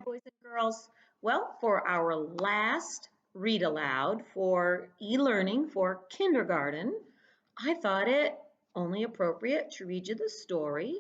Boys and girls. Well, for our last read aloud for e-learning for kindergarten, I thought it only appropriate to read you the story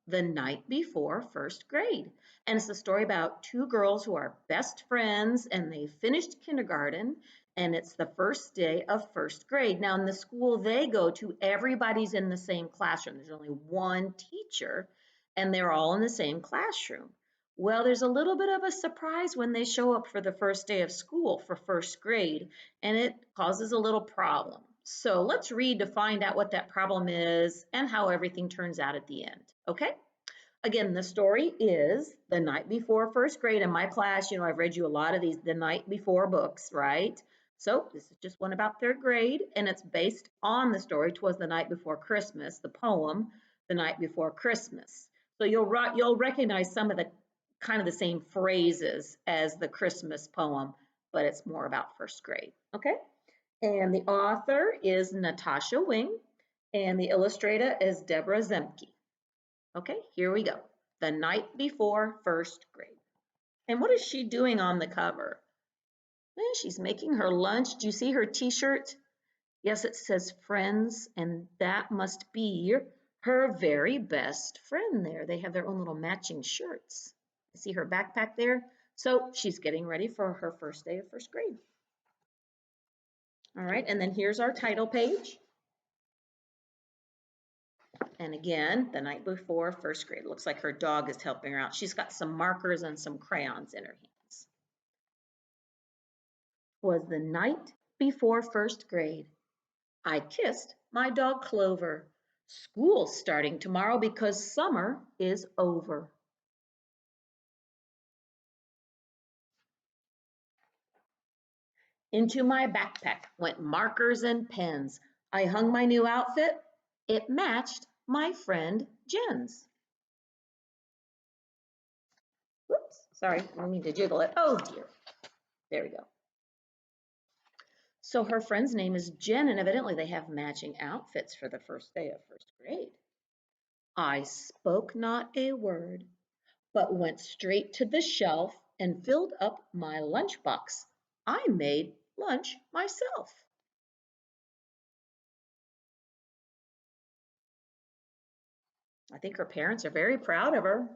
The Night Before First Grade. And it's a story about two girls who are best friends and they finished kindergarten and it's the first day of first grade. Now, in the school they go to, everybody's in the same classroom. There's only one teacher and they're all in the same classroom. Well, there's a little bit of a surprise when they show up for the first day of school for first grade, and it causes a little problem. So let's read to find out what that problem is and how everything turns out at the end. Okay? Again, the story is The Night Before First Grade. In my class, I've read you a lot of these The Night Before books, right? So this is just one about third grade, and it's based on the story "'Twas the Night Before Christmas," the poem "The Night Before Christmas." So you'll recognize some of the kind of the same phrases as the Christmas poem, but it's more about first grade. Okay? And the author is Natasha Wing, and the illustrator is Deborah Zemke. Okay, here we go. The Night Before First Grade. And what is she doing on the cover? She's making her lunch. Do you see her t-shirt? Yes, it says friends, and that must be her very best friend there. They have their own little matching shirts. See her backpack there? So she's getting ready for her first day of first grade. All right, and then here's our title page. And again, The Night Before First Grade. Looks like her dog is helping her out. She's got some markers and some crayons in her hands. Was the night before first grade. I kissed my dog Clover. School's starting tomorrow because summer is over. Into my backpack went markers and pens. I hung my new outfit. It matched my friend Jen's. Whoops, sorry, I need to jiggle it. Oh dear. There we go. So her friend's name is Jen, and evidently they have matching outfits for the first day of first grade. I spoke not a word, but went straight to the shelf and filled up my lunchbox. I made lunch myself. I think her parents are very proud of her.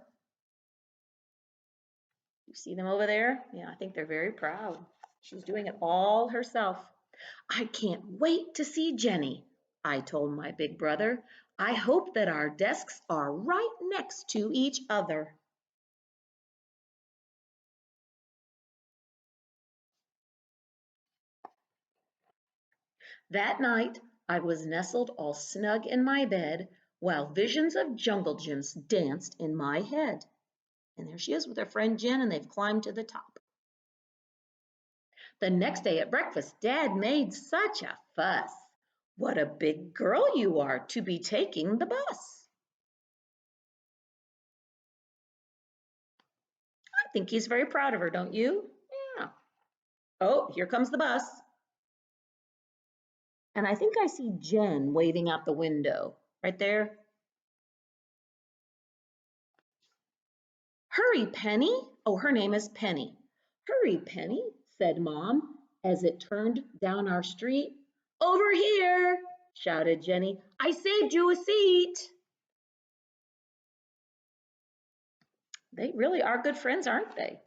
You see them over there? Yeah, I think they're very proud. She's doing it all herself. I can't wait to see Jenny, I told my big brother. I hope that our desks are right next to each other. That night, I was nestled all snug in my bed while visions of jungle gyms danced in my head. And there she is with her friend Jen, and they've climbed to the top. The next day at breakfast, Dad made such a fuss. What a big girl you are to be taking the bus. I think he's very proud of her, don't you? Yeah. Oh, here comes the bus. And I think I see Jen waving out the window right there. Hurry, Penny. Oh, her name is Penny. Hurry, Penny, said Mom as it turned down our street. Over here, shouted Jenny. I saved you a seat. They really are good friends, aren't they?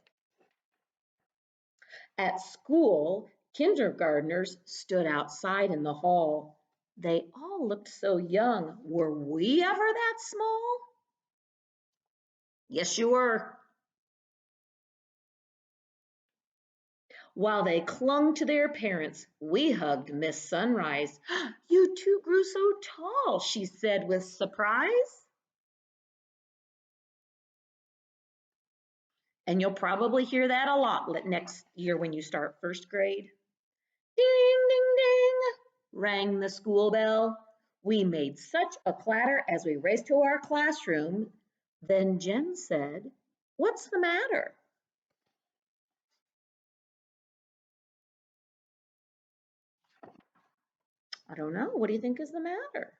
At school, kindergartners stood outside in the hall. They all looked so young. Were we ever that small? Yes, you were. While they clung to their parents, we hugged Miss Sunrise. You two grew so tall, she said with surprise. And you'll probably hear that a lot next year when you start first grade. Ding, ding, ding, rang the school bell. We made such a clatter as we raced to our classroom. Then Jen said, What's the matter? I don't know. What do you think is the matter?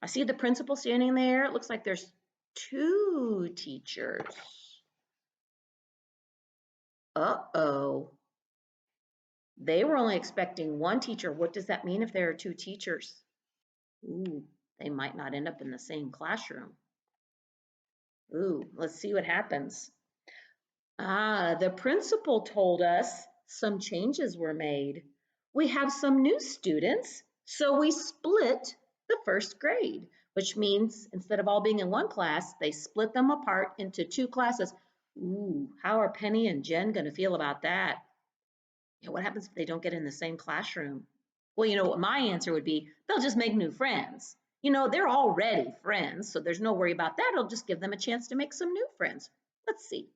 I see the principal standing there. It looks like there's two teachers. Uh-oh. They were only expecting one teacher. What does that mean if there are two teachers? Ooh, they might not end up in the same classroom. Ooh, let's see what happens. The principal told us some changes were made. We have some new students, so we split the first grade, which means instead of all being in one class, they split them apart into two classes. Ooh, how are Penny and Jen going to feel about that? Yeah, what happens if they don't get in the same classroom? Well, you know what my answer would be? They'll just make new friends. They're already friends, so there's no worry about that. It'll just give them a chance to make some new friends. Let's see.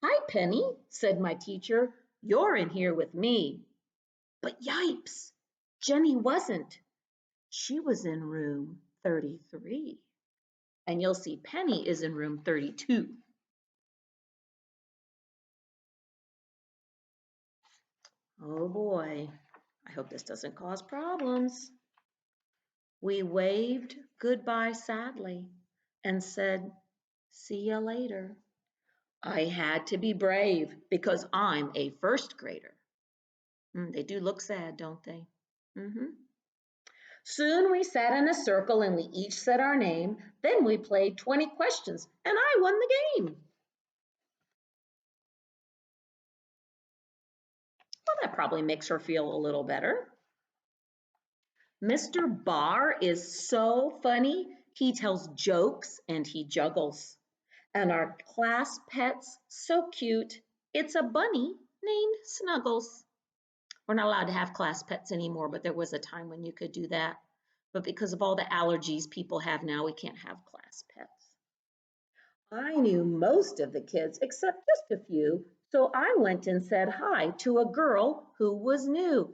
Hi, Penny, said my teacher. You're in here with me. But yipes, Jenny wasn't. She was in room 33. And you'll see Penny is in room 32. Oh boy, I hope this doesn't cause problems. We waved goodbye sadly and said, see you later. I had to be brave because I'm a first grader. They do look sad, don't they? Soon we sat in a circle and we each said our name. Then we played 20 questions and I won the game. Well, that probably makes her feel a little better. Mr. Barr is so funny. He tells jokes and he juggles. And our class pet's so cute. It's a bunny named Snuggles. We're not allowed to have class pets anymore, but there was a time when you could do that. But because of all the allergies people have now, we can't have class pets. I knew most of the kids except just a few, so I went and said hi to a girl who was new.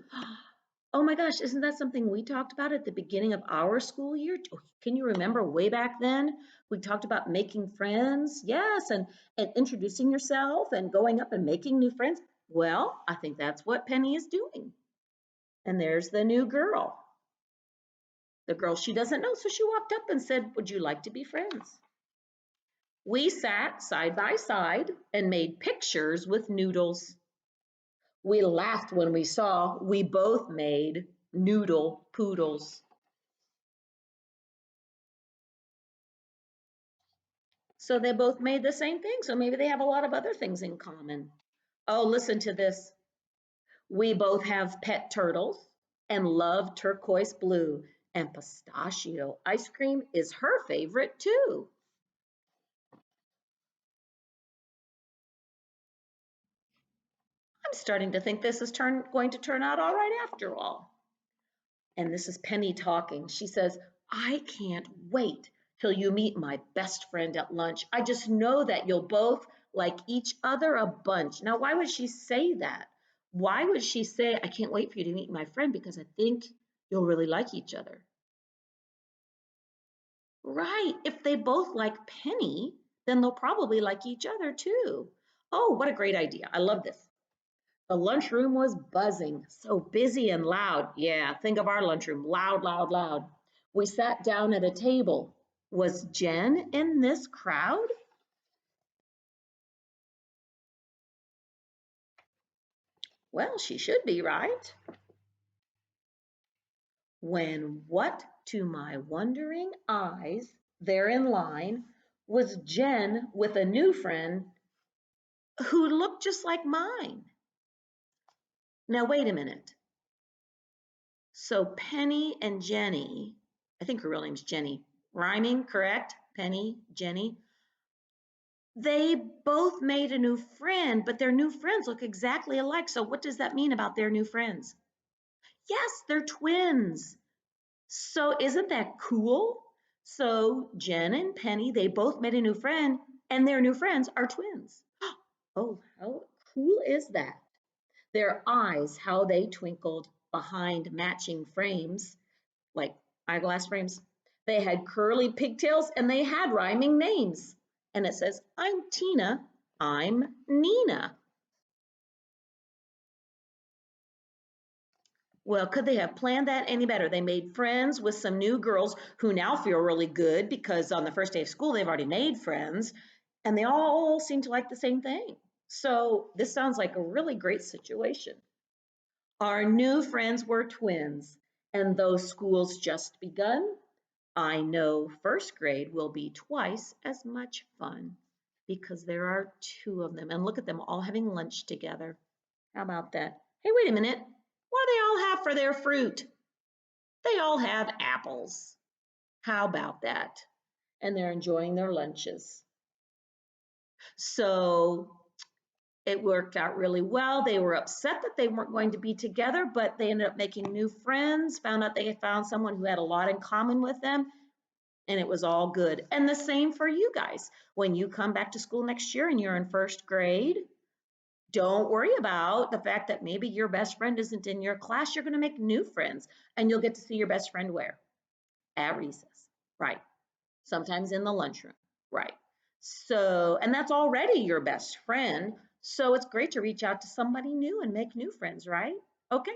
Oh my gosh, isn't that something we talked about at the beginning of our school year? Can you remember way back then? We talked about making friends, yes, and introducing yourself and going up and making new friends. Well, I think that's what Penny is doing. And there's the new girl, the girl she doesn't know. So she walked up and said, would you like to be friends? We sat side by side and made pictures with noodles. We laughed when we saw we both made noodle poodles. So they both made the same thing. So maybe they have a lot of other things in common. Oh, listen to this. We both have pet turtles and love turquoise blue, and pistachio ice cream is her favorite too. I'm starting to think this is going to turn out all right after all. And this is Penny talking. She says, I can't wait till you meet my best friend at lunch. I just know that you'll both like each other a bunch. Now, why would she say that? Why would she say, I can't wait for you to meet my friend because I think you'll really like each other? Right. If they both like Penny, then they'll probably like each other too. Oh, what a great idea. I love this. The lunchroom was buzzing, so busy and loud. Yeah, think of our lunchroom, loud, loud, loud. We sat down at a table. Was Jen in this crowd? Well, she should be, right? When what to my wondering eyes, there in line, was Jen with a new friend who looked just like mine. Now, wait a minute. So Penny and Jenny, I think her real name's Jenny, rhyming, correct? Penny, Jenny. They both made a new friend, but their new friends look exactly alike. So what does that mean about their new friends? Yes, they're twins. So isn't that cool? So Jen and Penny, they both made a new friend, and their new friends are twins. Oh, how cool is that? Their eyes, how they twinkled behind matching frames, like eyeglass frames. They had curly pigtails and they had rhyming names. And it says, I'm Tina, I'm Nina. Well, could they have planned that any better? They made friends with some new girls who now feel really good because on the first day of school, they've already made friends and they all seem to like the same thing. So this sounds like a really great situation. Our new friends were twins, and though school's just begun, I know first grade will be twice as much fun because there are two of them. And look at them all having lunch together. How about that? Hey, wait a minute. What do they all have for their fruit? They all have apples. How about that? And they're enjoying their lunches. So it worked out really well. They were upset that they weren't going to be together, but they ended up making new friends, found out they had found someone who had a lot in common with them, and it was all good. And the same for you guys. When you come back to school next year and you're in first grade, don't worry about the fact that maybe your best friend isn't in your class. You're going to make new friends, and you'll get to see your best friend where? At recess, right? Sometimes in the lunchroom, right? So, and that's already your best friend. So it's great to reach out to somebody new and make new friends, right? Okay.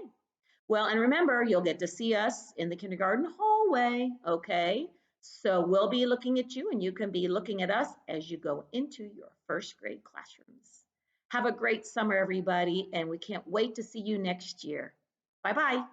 Well, and remember, you'll get to see us in the kindergarten hallway, okay? So we'll be looking at you and you can be looking at us as you go into your first grade classrooms. Have a great summer, everybody, and we can't wait to see you next year. Bye-bye.